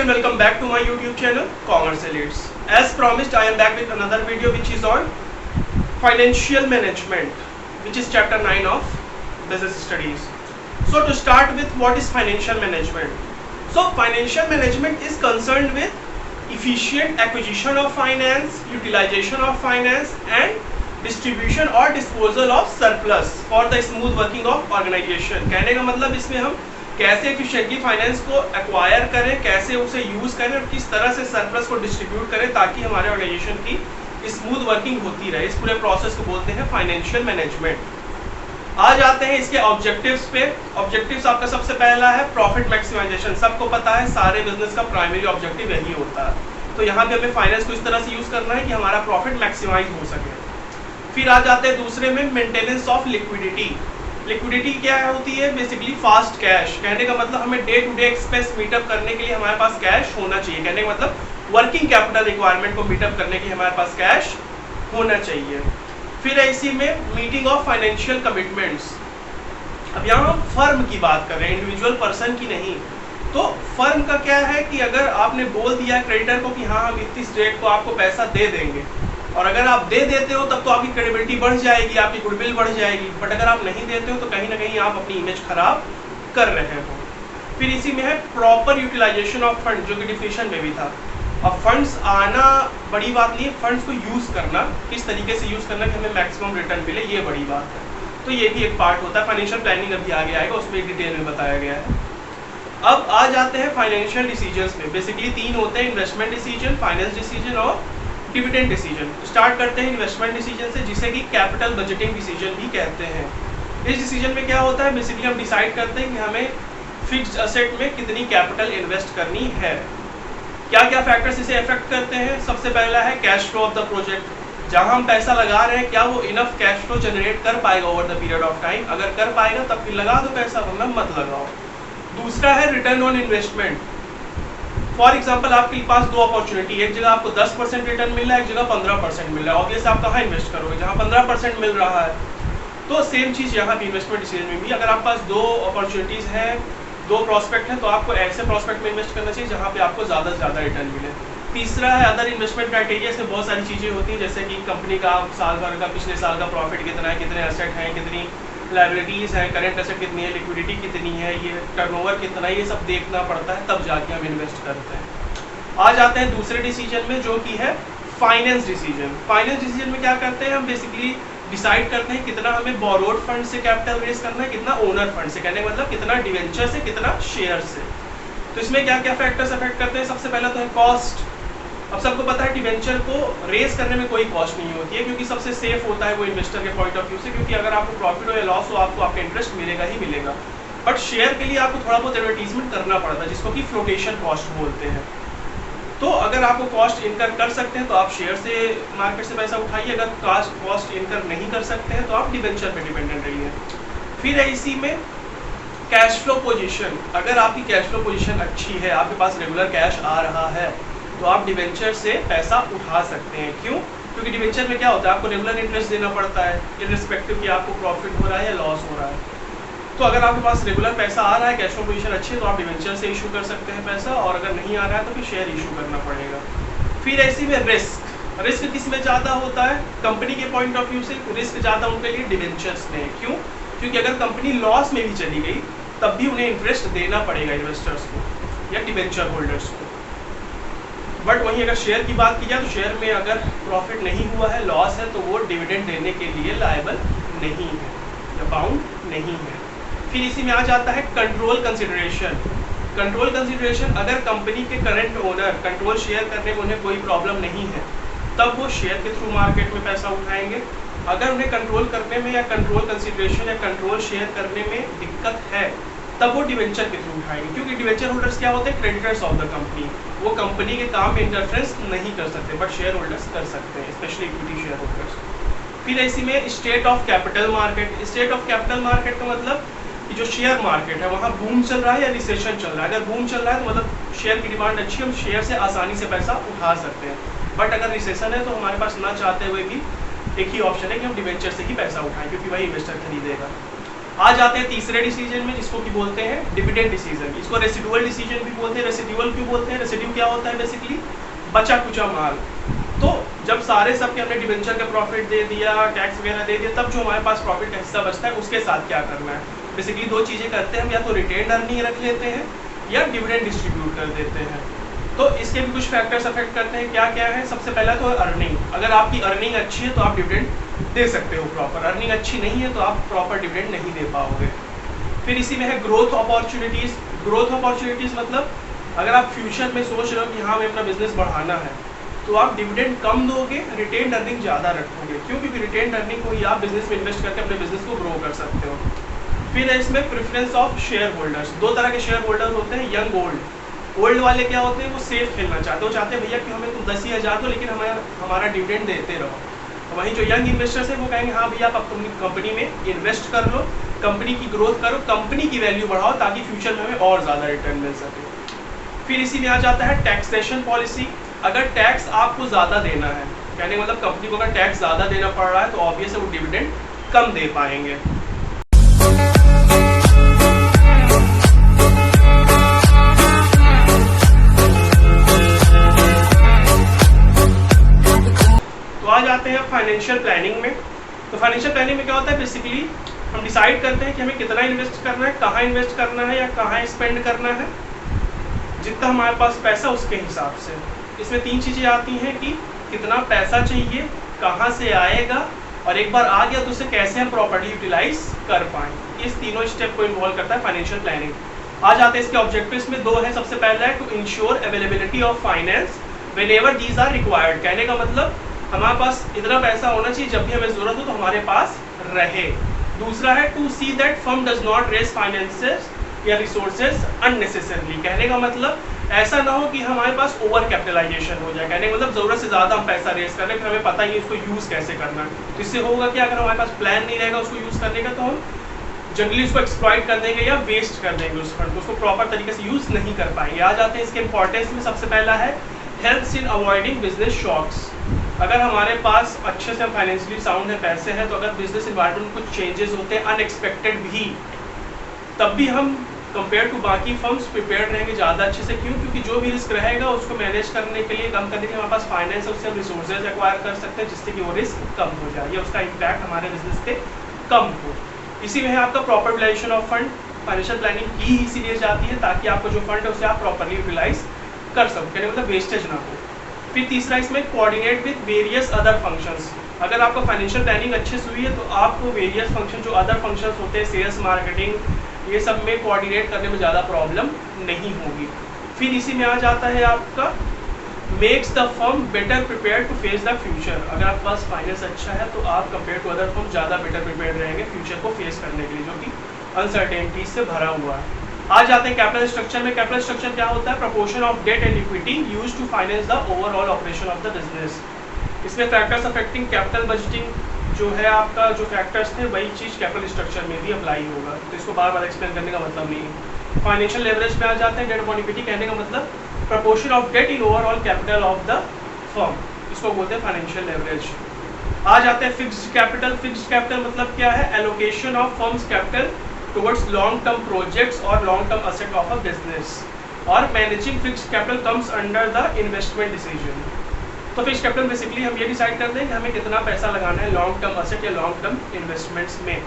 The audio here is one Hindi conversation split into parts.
and welcome back to my YouTube channel Commerce Elites. As promised, I am back with another video which is on financial management, which is chapter 9 of business studies. So to start with, what is financial management? So financial management is concerned with efficient acquisition of finance, utilization of finance and distribution or disposal of surplus for the smooth working of organization. कहने का मतलब इसमें हम कैसे एफिशिएंटली फाइनेंस को एक्वायर करें, कैसे उसे यूज करें और किस तरह से सरप्लस को डिस्ट्रीब्यूट करें ताकि हमारे ऑर्गेनाइजेशन की स्मूथ वर्किंग होती रहे। इस पूरे प्रोसेस को बोलते हैं फाइनेंशियल मैनेजमेंट। आ जाते हैं इसके ऑब्जेक्टिव्स पे। ऑब्जेक्टिव्स आपका सबसे पहला है प्रॉफिट मैक्सिमाइजेशन। सबको पता है सारे बिजनेस का प्राइमरी ऑब्जेक्टिव यही होता है। तो यहाँ पे हमें फाइनेंस को इस तरह से यूज करना है कि हमारा प्रॉफिट मैक्सिमाइज हो सके। फिर आ जाते हैं दूसरे में मेंटेनेंस ऑफ लिक्विडिटी। लिक्विडिटी क्या होती है? Basically fast cash. कहने का मतलब हमें day to day expense meet up करने के लिए हमारे पास कैश होना चाहिए। कहने का मतलब वर्किंग कैपिटल रिक्वायरमेंट को मीटअप करने के लिए हमारे पास कैश होना चाहिए। फिर इसी में मीटिंग ऑफ फाइनेंशियल कमिटमेंट्स। अब यहाँ हम फर्म की बात कर रहे हैं, इंडिविजुअल पर्सन की नहीं। तो फर्म का क्या है कि अगर आपने बोल दिया क्रेडिटर को कि हाँ हम इस डेट को आपको पैसा दे देंगे और अगर आप दे देते हो तब तो आपकी क्रेडिबिलिटी बढ़ जाएगी, आपकी गुडविल बढ़ जाएगी। बट अगर आप नहीं देते हो तो कहीं ना कहीं आप अपनी इमेज खराब कर रहे हो। फिर इसी में है प्रॉपर यूटिलाइजेशन ऑफ फंड, जो कि डिफिनेशन में भी था। अब फंड्स आना बड़ी बात नहीं है, फंड्स को यूज करना, किस तरीके से यूज करना कि हमें मैक्सिमम रिटर्न मिले, ये बड़ी बात है। तो ये भी एक पार्ट होता है। फाइनेंशियल प्लानिंग अभी आगे आएगा, उसमें डिटेल में बताया गया है। अब आ जाते हैं फाइनेंशियल डिसीजंस में। बेसिकली तीन होते हैं, इन्वेस्टमेंट डिसीजन, फाइनेंस डिसीजन और डिविडेंड डिसीजन। स्टार्ट करते हैं इन्वेस्टमेंट डिसीजन से, जिसे कि कैपिटल बजटिंग डिसीजन भी कहते हैं। इस डिसीजन में क्या होता है? बेसिकली हम डिसाइड करते हैं कि हमें फिक्स्ड असेट में कितनी कैपिटल इन्वेस्ट करनी है। क्या क्या फैक्टर्स इसे अफेक्ट करते हैं? सबसे पहला है cash flow of the project. जहां हम पैसा लगा रहे हैं क्या वो इनफ कैश फ्लो जनरेट कर पाएगा over the period of time? अगर कर पाएगा तब फिर लगा दो पैसा, वरना मत लगाओ। दूसरा है return on investment. For example आपके पास दो अपॉर्चुनिटी, एक जगह आपको 10% रिटर्न मिल रहा है, एक जगह 15% मिल रहा है। ऑब्वियसली आप कहाँ इन्वेस्ट करोगे? जहाँ 15% मिल रहा है। तो सेम चीज़ यहाँ पे इन्वेस्टमेंट डिसीजन में भी, अगर आपके पास दो अपॉर्चुनिटीज़ हैं, दो प्रॉस्पेक्ट हैं, तो आपको ऐसे प्रॉस्पेक्ट में इन्वेस्ट करना चाहिए जहाँ पे आपको ज़्यादा से ज़्यादा रिटर्न मिले। तीसरा है अदर इन्वेस्टमेंट क्राइटेरिया। इसमें बहुत सारी चीज़ें होती हैं, जैसे कि कंपनी का साल भर का, पिछले साल का प्रॉफिट कितना है, कितने एसेट हैं, कितनी लायबिलिटीज़ है, करेंट एसेट कितनी है, लिक्विडिटी कितनी है, ये टर्नओवर कितना है, ये सब देखना पड़ता है, तब जाके हम इन्वेस्ट करते हैं। आ जाते हैं दूसरे डिसीजन में, जो कि है फाइनेंस डिसीजन। फाइनेंस डिसीजन में क्या करते हैं हम? बेसिकली डिसाइड करते हैं कितना हमें बोरोड फंड से कैपिटल रेज करना है, कितना ओनर फंड से, कहने का मतलब कितना डिवेंचर से, कितना शेयर से। तो इसमें क्या क्या फैक्टर्स अफेक्ट करते हैं? सबसे पहला तो है कॉस्ट। अब सबको पता है डिवेंचर को रेज करने में कोई कॉस्ट नहीं होती है, क्योंकि सबसे सेफ होता है वो इन्वेस्टर के पॉइंट ऑफ व्यू से, क्योंकि अगर आपको प्रॉफिट हो या लॉस हो आपको आपका इंटरेस्ट मिलेगा ही मिलेगा। बट शेयर के लिए आपको थोड़ा बहुत एडवर्टीजमेंट करना पड़ता है, जिसको कि फ्लोटेशन कॉस्ट बोलते हैं। तो अगर आपको कॉस्ट इनकर कर सकते हैं तो आप शेयर से मार्केट से पैसा उठाइए, अगर कॉस्ट इनकर नहीं कर सकते हैं तो आप डिवेंचर पे डिपेंडेंट रहिए। फिर है इसी में कैश फ्लो पोजीशन। अगर आपकी कैश फ्लो पोजीशन अच्छी है, आपके पास रेगुलर कैश आ रहा है, तो आप डिवेंचर से पैसा उठा सकते हैं। क्यों? क्योंकि डिवेंचर में क्या होता है, आपको रेगुलर इंटरेस्ट देना पड़ता है, इर्रिस्पेक्टिव कि आपको प्रॉफिट हो रहा है या लॉस हो रहा है। तो अगर आपके पास रेगुलर पैसा आ रहा है, कैश फ्लो पोजीशन अच्छी है, तो आप डिवेंचर से इशू कर सकते हैं पैसा, और अगर नहीं आ रहा है तो फिर शेयर इशू करना पड़ेगा। फिर ऐसी में रिस्क। रिस्क किस में ज़्यादा होता है? कंपनी के पॉइंट ऑफ व्यू से रिस्क ज़्यादा उनके लिए डिवेंचर्स में। क्यों? क्योंकि अगर कंपनी लॉस में भी चली गई तब भी उन्हें इंटरेस्ट देना पड़ेगा इन्वेस्टर्स को या डिवेंचर होल्डर्स को। बट वहीं अगर शेयर की बात की जाए तो शेयर में अगर प्रॉफिट नहीं हुआ है, लॉस है, तो वो डिविडेंड देने के लिए लायबल नहीं है या बाउंड नहीं है। फिर इसी में आ जाता है कंट्रोल कंसिडरेशन। कंट्रोल कंसिडरेशन, अगर कंपनी के करंट ओनर कंट्रोल शेयर करने में उन्हें कोई प्रॉब्लम नहीं है तब वो शेयर के थ्रू मार्केट में पैसा उठाएंगे। अगर उन्हें कंट्रोल करने में या कंट्रोल कंसिडरेशन या कंट्रोल शेयर करने में दिक्कत है तब वो डिवेंचर के थ्रू उठाएंगे, क्योंकि डिवेंचर होल्डर्स क्या होते हैं? Creditors of the company. वो कंपनी के काम में इंटरफेरेंस नहीं कर सकते, बट शेयर होल्डर्स कर सकते हैं, स्पेशली इक्विटी शेयर होल्डर्स। फिर इसी में state of capital market. State of capital market का मतलब कि जो शेयर मार्केट है वहाँ बूम चल रहा है या रिसेशन चल रहा है। अगर बूम चल रहा है तो मतलब शेयर की डिमांड अच्छी है, हम शेयर से आसानी से पैसा उठा सकते हैं। बट अगर रिसेशन है तो हमारे पास ना चाहते हुए भी एक ही ऑप्शन है कि हम डिवेंचर से ही पैसा उठाएं, क्योंकि वही इन्वेस्टर खरीदेगा। आ जाते हैं तीसरे डिसीजन में, जिसको कि बोलते हैं डिविडेंड डिसीजन। इसको रेसिडुअल डिसीजन भी बोलते हैं। रेसिडुअल क्यों बोलते हैं? रेसिड्यू क्या होता है? बेसिकली बचा कुचा माल। तो जब सारे सबके हमने डिवेंचर का प्रॉफिट दे दिया, टैक्स वगैरह दे दिया, तब जो हमारे पास प्रॉफिट का हिस्सा बचता है उसके साथ क्या करना है? बेसिकली दो चीज़ें करते हैं हम, या तो रिटेन अर्निंग रख लेते हैं या डिविडेंड डिस्ट्रीब्यूट कर देते हैं। तो इसके भी कुछ फैक्टर्स अफेक्ट करते हैं। क्या क्या है? सबसे पहला तो अर्निंग। अगर आपकी अर्निंग अच्छी है तो आप डिविडेंड दे सकते हो प्रॉपर। अर्निंग अच्छी नहीं है तो आप प्रॉपर डिविडेंड नहीं दे पाओगे। फिर इसी में है ग्रोथ अपॉर्चुनिटीज़। ग्रोथ अपॉर्चुनिटीज़ मतलब अगर आप फ्यूचर में सोच रहे हो कि हाँ हमें अपना बिजनेस बढ़ाना है, तो आप डिविडेंड कम दोगे, रिटेन अर्निंग ज़्यादा रखोगे। क्यों? क्योंकि रिटेन अर्निंग को ही आप बिजनेस में इन्वेस्ट करके अपने बिजनेस को ग्रो कर सकते हो। फिर है इसमें प्रेफरेंस ऑफ शेयर होल्डर्स। दो तरह के शेयर होल्डर्स होते हैं, यंग ओल्ड। ओल्ड वाले क्या होते हैं? वो सेफ खेलना चाहते हैं। वो चाहते हैं भैया कि हमें तुम 10 ही हज़ार दो लेकिन हमारा डिविडेंड देते रहो। तो वहीं जो यंग इन्वेस्टर्स हैं वो कहेंगे हाँ भैया आप अपनी कंपनी में इन्वेस्ट कर लो, कंपनी की ग्रोथ करो, कंपनी की वैल्यू बढ़ाओ ताकि फ्यूचर में हमें और ज़्यादा रिटर्न मिल सके। फिर इसी में आ जाता है टैक्सेशन पॉलिसी। अगर टैक्स आपको ज़्यादा देना है, कहने का मतलब कंपनी को अगर टैक्स ज़्यादा देना पड़ रहा है तो ऑब्वियस है वो डिविडेंड कम दे पाएंगे। तो आ जाते हैं फाइनेंशियल प्लानिंग में। तो फाइनेंशियल प्लानिंग में क्या होता है? बेसिकली हम डिसाइड करते हैं कि हमें कितना इन्वेस्ट करना है, कहाँ इन्वेस्ट करना है या कहाँ स्पेंड करना है। जितना हमारे पास पैसा उसके हिसाब से। इसमें तीन चीज़ें आती हैं कि कितना पैसा चाहिए, कहाँ से आएगा, और एक बार आ गया तो उसे कैसे हम प्रॉपर्ली यूटिलाइज कर पाएँ। इस तीनों स्टेप को इन्वॉल्व करता है फाइनेंशियल प्लानिंग। आ जाते हैं इसके ऑब्जेक्टिव्स में। दो है। सबसे पहला है to ensure availability of finance whenever these are required. कहने का मतलब हमारे पास इतना पैसा होना चाहिए जब भी हमें ज़रूरत हो तो हमारे पास रहे। दूसरा है to see that firm does not raise finances या रिसोर्सेज अननेसेसरली। कहने का मतलब ऐसा ना हो कि हमारे पास ओवर कैपिटलाइजेशन हो जाए। कहने का मतलब ज़रूरत से ज़्यादा हम पैसा रेज कर रहे हैं, फिर हमें पता ही उसको यूज़ कैसे करना है। तो इससे होगा कि अगर हमारे पास प्लान नहीं रहेगा उसको यूज़ करने का तो हम जनरली उसको एक्सप्लॉइट कर देंगे या वेस्ट कर देंगे उस फंड को, उसको प्रॉपर तरीके से यूज़ नहीं कर पाएंगे। आ जाते हैं इसके इंपॉर्टेंस में। सबसे पहला है helps in avoiding business shocks. अगर हमारे पास अच्छे से हम फाइनेंशियली साउंड है, पैसे हैं, तो अगर बिजनेस इन्वायरमेंट में कुछ चेंजेस होते हैं अनएक्सपेक्टेड भी, तब भी हम कंपेयर टू बाकी फर्म्स प्रिपेयर्ड रहेंगे ज़्यादा अच्छे से। क्यों? क्योंकि जो भी रिस्क रहेगा उसको मैनेज करने के लिए, कम करने के लिए हमारे पास फाइनेंस है, उससे हम रिसोर्सेज एक्वायर कर सकते हैं जिससे कि वो रिस्क कम हो जाए या उसका इम्पैक्ट हमारे बिजनेस पे कम हो। इसी में है आपका proper utilisation of fund. Financial planning की ही इसीलिए जाती है ताकि आपको जो फंड है उसे आप प्रॉपरली यूटिलाइज कर सको, मतलब वेस्टेज ना हो। फिर तीसरा इसमें coordinate with various other functions. अगर आपका फाइनेंशियल प्लानिंग अच्छे से हुई है तो आपको वेरियस फंक्शन जो अदर फंक्शंस होते हैं, सेल्स, मार्केटिंग, ये सब में कोऑर्डिनेट करने में ज़्यादा प्रॉब्लम नहीं होगी। फिर इसी में आ जाता है आपका makes the firm better prepare to face the future. अगर आपके पास फाइनेंस अच्छा है तो आप कंपेयर टू अदर फर्म ज़्यादा बेटर प्रिपेयर रहेंगे फ्यूचर को फेस करने के लिए, जो कि अनसर्टेनिटी से भरा हुआ है। आ जाते हैं कैपिटल स्ट्रक्चर में। कैपिटल स्ट्रक्चर क्या होता है? Proportion of debt and equity used to finance the overall operation of the business. इसमें फैक्टर्स अफेक्टिंग कैपिटल बजटिंग जो है आपका, जो फैक्टर्स थे वही चीज़ कैपिटल स्ट्रक्चर में भी अप्लाई होगा, तो इसको बार बार एक्सप्लेन करने का मतलब नहीं है। फाइनेंशियल लेवरेज में आ जाते हैं। डेट अपॉन इक्विटी कहने का मतलब proportion of debt in overall capital of the firm, इसको बोलते हैं फाइनेंशियल लेवरेज। आ जाते हैं फिक्स्ड कैपिटल। फिक्स्ड कैपिटल मतलब क्या है? Allocation of firms capital towards long term projects और long term asset of a business, और managing fixed capital comes under the investment decision. तो फिक्स्ड कैपिटल बेसिकली हम ये डिसाइड करते हैं कि हमें कितना पैसा लगाना है लॉन्ग टर्म असेट या लॉन्ग टर्म इन्वेस्टमेंट्स में।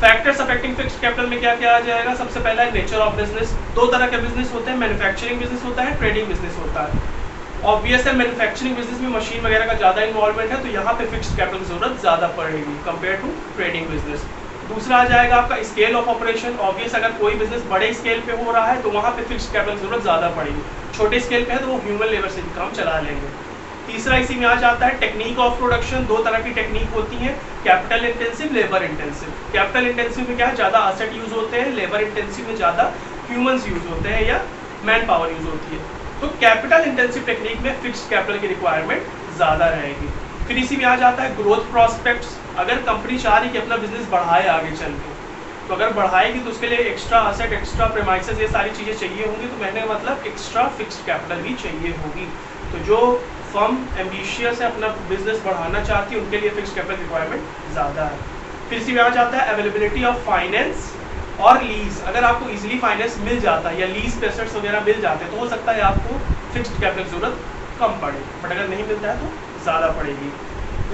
फैक्टर्स अफेक्टिंग फिक्स्ड कैपिटल में क्या क्या आ जाएगा? सबसे पहला है नेचर ऑफ बिजनेस। दो तरह के बिजनेस होते हैं, मैन्युफैक्चरिंग बिजनेस होता है, ट्रेडिंग बिजनेस होता है। ऑब्वियस है मैन्युफैक्चरिंग बिजनेस में मशीन वगैरह का ज़्यादा इन्वॉल्वमेंट है, तो यहाँ पे फिक्स्ड कैपिटल की जरूरत ज़्यादा पड़ेगी कंपेयर टू ट्रेडिंग बिजनेस। दूसरा आ जाएगा आपका स्केल ऑफ ऑपरेशन। ऑब्वियस अगर कोई बिजनेस बड़े स्केल पे हो रहा है तो वहाँ पे फिक्स्ड कैपिटल की जरूरत ज़्यादा पड़ेगी। छोटे स्केल पे है तो वो ह्यूमन लेबर से भी काम चला लेंगे। तीसरा इसी में आ जाता है टेक्निक ऑफ प्रोडक्शन। दो तरह की टेक्निक होती है, capital intensive, labour intensive. Capital intensive में क्या है? ज़्यादा असेट यूज होते हैं। लेबर इंटेंसिव में ज़्यादा ह्यूमंस यूज होते हैं या मैन पावर यूज होती है। तो कैपिटल इंटेंसिव टेक्निक में फिक्स्ड कैपिटल की रिक्वायरमेंट ज़्यादा रहेगी। फिर इसी में आ जाता है ग्रोथ प्रॉस्पेक्ट्स। अगर कंपनी चाह रही कि अपना बिजनेस बढ़ाए आगे चल के, तो अगर बढ़ाएगी तो उसके लिए एक्स्ट्रा असेट, एक्स्ट्रा प्रेमाइसेस, ये सारी चीज़ें चाहिए होंगी, तो मैंने मतलब एक्स्ट्रा फिक्स्ड कैपिटल भी चाहिए होगी। तो जो फर्म एम्बिशियस है, अपना बिजनेस बढ़ाना चाहती है, उनके लिए फिक्स्ड कैपिटल रिक्वायरमेंट ज़्यादा है। फिर इसी में आ जाता है अवेलेबिलिटी ऑफ फाइनेंस और लीज। अगर आपको इजीली फाइनेंस मिल जाता है या लीज पे एसेट्स वगैरह मिल जाते हैं तो हो सकता है आपको फिक्स्ड कैपिटल की जरूरत कम पड़े, बट अगर नहीं मिलता है तो ज़्यादा पड़ेगी।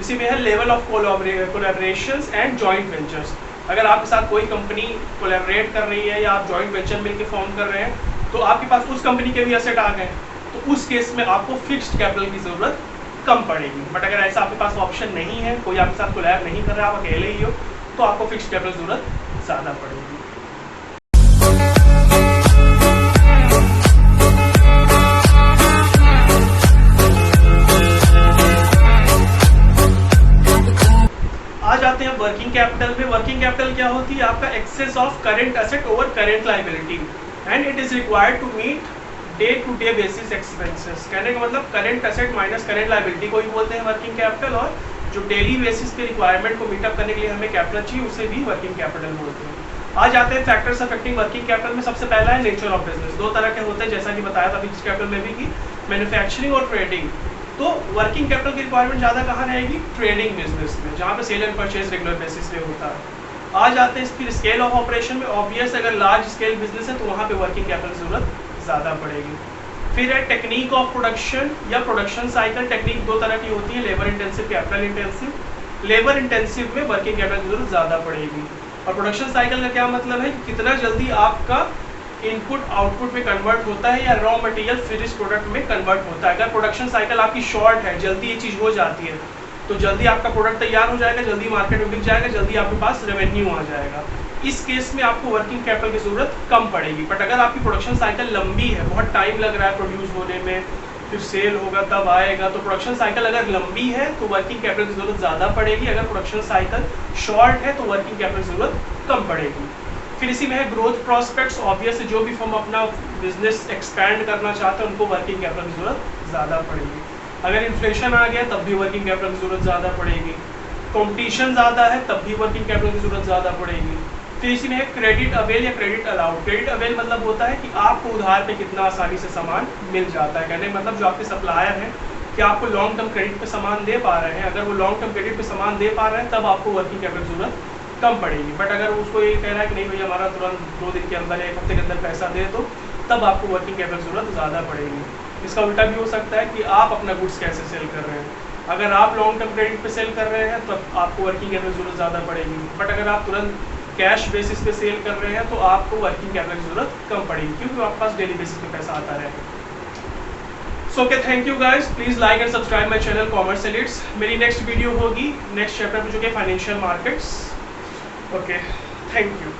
इसी में है level of collaborations and joint ventures. अगर आपके साथ कोई कंपनी कोलैबोरेट कर रही है या आप जॉइंट वेंचर मिलकर फॉर्म कर रहे हैं तो आपके पास उस कंपनी के भी एसेट आ गए तो उस केस में आपको फिक्स्ड कैपिटल की ज़रूरत कम पड़ेगी। बट अगर ऐसा आपके पास ऑप्शन नहीं है, कोई आपके साथ कोलैब नहीं कर रहा, आप अकेले ही हो, तो आपको फिक्स्ड कैपिटल की ज़रूरत ज़्यादा पड़ेगी। आ जाते हैं वर्किंग कैपिटल में। वर्किंग कैपिटल क्या होती है? आपका excess of current asset over current liability and it is required to meet day to day basis expenses. कहने का मतलब current asset minus current liability को ही बोलते हैं वर्किंग कैपिटल, और जो डेली बेसिस पे रिक्वायरमेंट को मीटअप करने के लिए हमें कैपिटल चाहिए उसे भी वर्किंग कैपिटल बोलते हैं। आ जाते हैं फैक्टर्स अफेक्टिंग वर्किंग कैपिटल में। सबसे पहला है नेचर ऑफ बिजनेस। दो तरह के होते हैं जैसा कि बताया था फिक्स्ड कैपिटल में भी कि मैन्युफैक्चरिंग और ट्रेडिंग। तो वर्किंग कैपिटल की रिक्वायरमेंट ज़्यादा कहाँ रहेगी? ट्रेडिंग बिजनेस में, जहाँ पे sale and purchase regular basis पे होता है। आ जाते हैं फिर स्केल ऑफ ऑपरेशन में। ऑब्वियस अगर लार्ज स्केल बिजनेस है तो वहाँ पे वर्किंग कैपिटल की जरूरत ज़्यादा पड़ेगी। फिर है टेक्निक ऑफ प्रोडक्शन या प्रोडक्शन साइकिल। टेक्निक दो तरह की होती है, labour intensive, capital intensive. Labour intensive में वर्किंग कैपिटल की जरूरत ज़्यादा पड़ेगी। और प्रोडक्शन साइकिल का क्या मतलब है? कितना जल्दी आपका इनपुट आउटपुट में कन्वर्ट होता है या रॉ मटेरियल फिनिश प्रोडक्ट में कन्वर्ट होता है। अगर प्रोडक्शन साइकिल आपकी शॉर्ट है, जल्दी ये चीज़ हो जाती है, तो जल्दी आपका प्रोडक्ट तैयार हो जाएगा, जल्दी मार्केट में बिक जाएगा, जल्दी आपके पास रेवेन्यू आ जाएगा। इस केस में आपको वर्किंग कैपिटल की ज़रूरत कम पड़ेगी। बट अगर आपकी प्रोडक्शन साइकिल लंबी है, बहुत टाइम लग रहा है प्रोड्यूस होने में, फिर सेल होगा तब आएगा, तो प्रोडक्शन साइकिल अगर लंबी है तो वर्किंग कैपिटल की ज़रूरत ज़्यादा पड़ेगी। अगर प्रोडक्शन साइकिल शॉर्ट है तो वर्किंग कैपिटल की ज़रूरत कम पड़ेगी। फिर इसी में है ग्रोथ प्रॉस्पेक्ट्स। ऑब्वियस जो भी फर्म अपना बिजनेस एक्सपैंड करना चाहते हैं उनको वर्किंग कैपिटल की ज़रूरत ज़्यादा पड़ेगी। अगर इन्फ्लेशन आ गया तब भी वर्किंग कैपिटल की ज़रूरत ज़्यादा पड़ेगी। कंपटीशन ज़्यादा है तब भी वर्किंग कैपिटल की ज़रूरत ज़्यादा पड़ेगी। फिर इसी में है क्रेडिट अवेल या क्रेडिट अलाउड। क्रेडिट अवेल मतलब होता है कि आपको उधार पे कितना आसानी से सामान मिल जाता है। कहने मतलब जो आपके सप्लायर हैं कि आपको लॉन्ग टर्म क्रेडिट पे सामान दे पा रहे हैं, अगर वो लॉन्ग टर्म क्रेडिट पे सामान दे पा रहे हैं तब आपको वर्किंग कैपिटल की ज़रूरत कम पड़ेगी। बट अगर उसको ये कह रहा है कि नहीं भैया हमारा तुरंत 2 दिन के अंदर या 1 हफ्ते के अंदर पैसा दे दो, तब आपको वर्किंग कैपिटल की ज़रूरत ज़्यादा पड़ेगी। इसका उल्टा भी हो सकता है कि आप अपना गुड्स कैसे सेल कर रहे हैं। अगर आप लॉन्ग टर्म क्रेडिट पे सेल कर रहे हैं तो आपको वर्किंग कैपिटल की ज़रूरत ज़्यादा पड़ेगी। बट अगर आप तुरंत कैश बेसिस पे सेल कर रहे हैं तो आपको वर्किंग कैपिटल की ज़रूरत कम पड़ेगी, क्योंकि आपके पास डेली बेसिस पे पैसा आता रहेगा। So okay, thank you guys. Please like and subscribe my channel commerce elites. मेरी नेक्स्ट वीडियो होगी नेक्स्ट चैप्टर में जो कि financial markets. Okay, thank you.